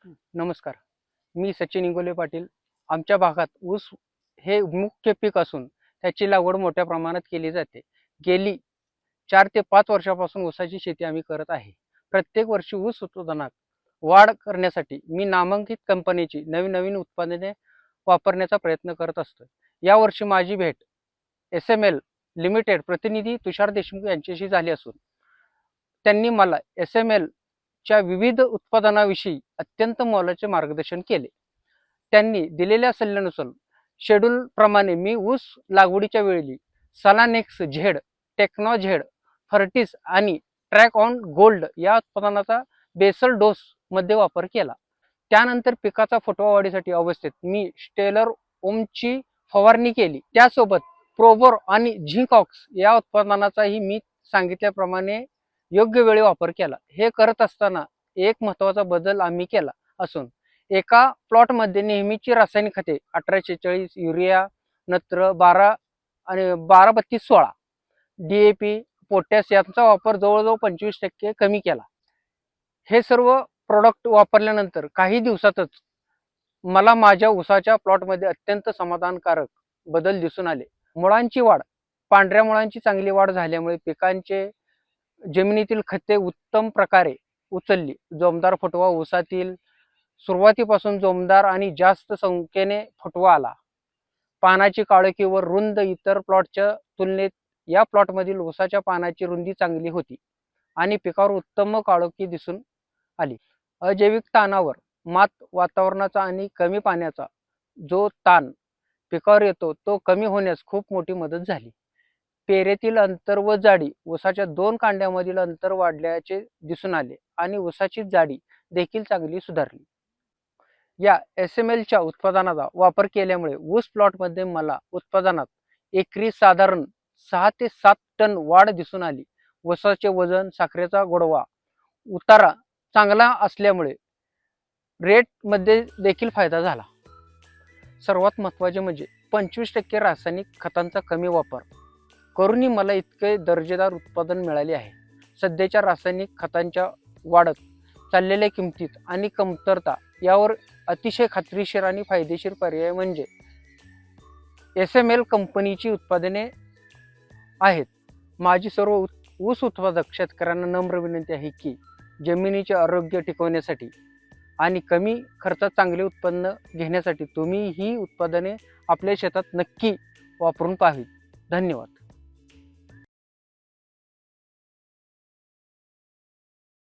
नमस्कार. मी सचिन इंगोले पाटील. आमच्या भागात ऊस हे मुख्य पीक असून त्याची लागवड मोठ्या प्रमाणात केली जाते. गेली 4 ते 5 वर्षापासून ऊसाची शेती आम्ही करत आहे. प्रत्येक वर्षी ऊस उत्पादनात वाढ करण्यासाठी मी नामांकित कंपनीची नवीन उत्पादने वापरण्याचा प्रयत्न करत असतो. यावर्षी माझी भेट SML लिमिटेड प्रतिनिधी तुषार देशमुख यांच्याशी झाली असून त्यांनी मला SML च्या विविध उत्पादनाविषयी अत्यंत मोलाचे मार्गदर्शन केले. त्यांनी दिलेल्या सल्ल्यानुसार शेड्यूल प्रमाणे मी ऊस लागवडीच्या वेळी सलानेक्स झेड, टेक्नो झेड, फर्टिस आणि ट्रॅक ऑन गोल्ड या उत्पादनाचा बेसल डोस मध्ये वापर केला. त्यानंतर पिकाचा फुटवा वाढीसाठी अवस्थेत मी स्टेलर ओमची फवारणी केली. त्यासोबत प्रोबोर आणि झिंकऑक्स या उत्पादनाचाही मी सांगितल्याप्रमाणे योग्य वेळी वापर केला. हे करत असताना एक महत्त्वाचा बदल आम्ही केला असून एका प्लॉटमध्ये नेहमीची रासायनिक खते 1846 युरिया, नत्र 12 आणि 12-32-16 DAP, पोटॅश यांचा वापर जवळजवळ 25% कमी केला. हे सर्व प्रोडक्ट वापरल्यानंतर काही दिवसातच मला माझ्या ऊसाच्या प्लॉटमध्ये अत्यंत समाधानकारक बदल दिसून आले. मुळांची वाढ, पांढऱ्या मुळांची चांगली वाढ झाल्यामुळे पिकांचे जमिनीतील खते उत्तम प्रकारे उचलली. जोमदार फुटवा ऊसातील सुरुवातीपासून जोमदार आणि जास्त संख्येने फुटवा आला. पानाची काळोखी व रुंद इतर प्लॉटच्या तुलनेत या प्लॉटमधील ऊसाच्या पानाची रुंदी चांगली होती आणि पिकावर उत्तम काळोखी दिसून आली. अजैविक ताणावर मात वातावरणाचा आणि कमी पाण्याचा जो ताण पिकावर येतो तो कमी होण्यास खूप मोठी मदत झाली. पेरेतील अंतर व जाडी, ऊसाच्या 2 कांड्यामधील अंतर वाढल्याचे दिसून आले आणि ऊसाची जाडी देखील चांगली सुधारली. या SMLच्या उत्पादनाचा वापर केल्यामुळे ऊस प्लॉटमध्ये मला उत्पादनात एकरी साधारण 6 ते 7 टन वाढ दिसून आली. ऊसाचे वजन, साखरेचा गोडवा, उतारा चांगला असल्यामुळे रेटमध्ये देखील फायदा झाला. सर्वात महत्त्वाचे म्हणजे 25% रासायनिक खतांचा कमी वापर करूनही मला इतके दर्जेदार उत्पादन मिळाले आहे. सध्याच्या रासायनिक खतांच्या वाढत चाललेल्या किमतीत आणि कमतरता यावर अतिशय खात्रीशीर आणि फायदेशीर पर्याय म्हणजे SML कंपनीची उत्पादने आहेत. माझी सर्व ऊस उत्पादक शेतकऱ्यांना नम्र विनंती आहे की जमिनीचे आरोग्य टिकवण्यासाठी आणि कमी खर्चात चांगले उत्पन्न घेण्यासाठी तुम्ही ही उत्पादने आपल्या शेतात नक्की वापरून पाहावीत. धन्यवाद.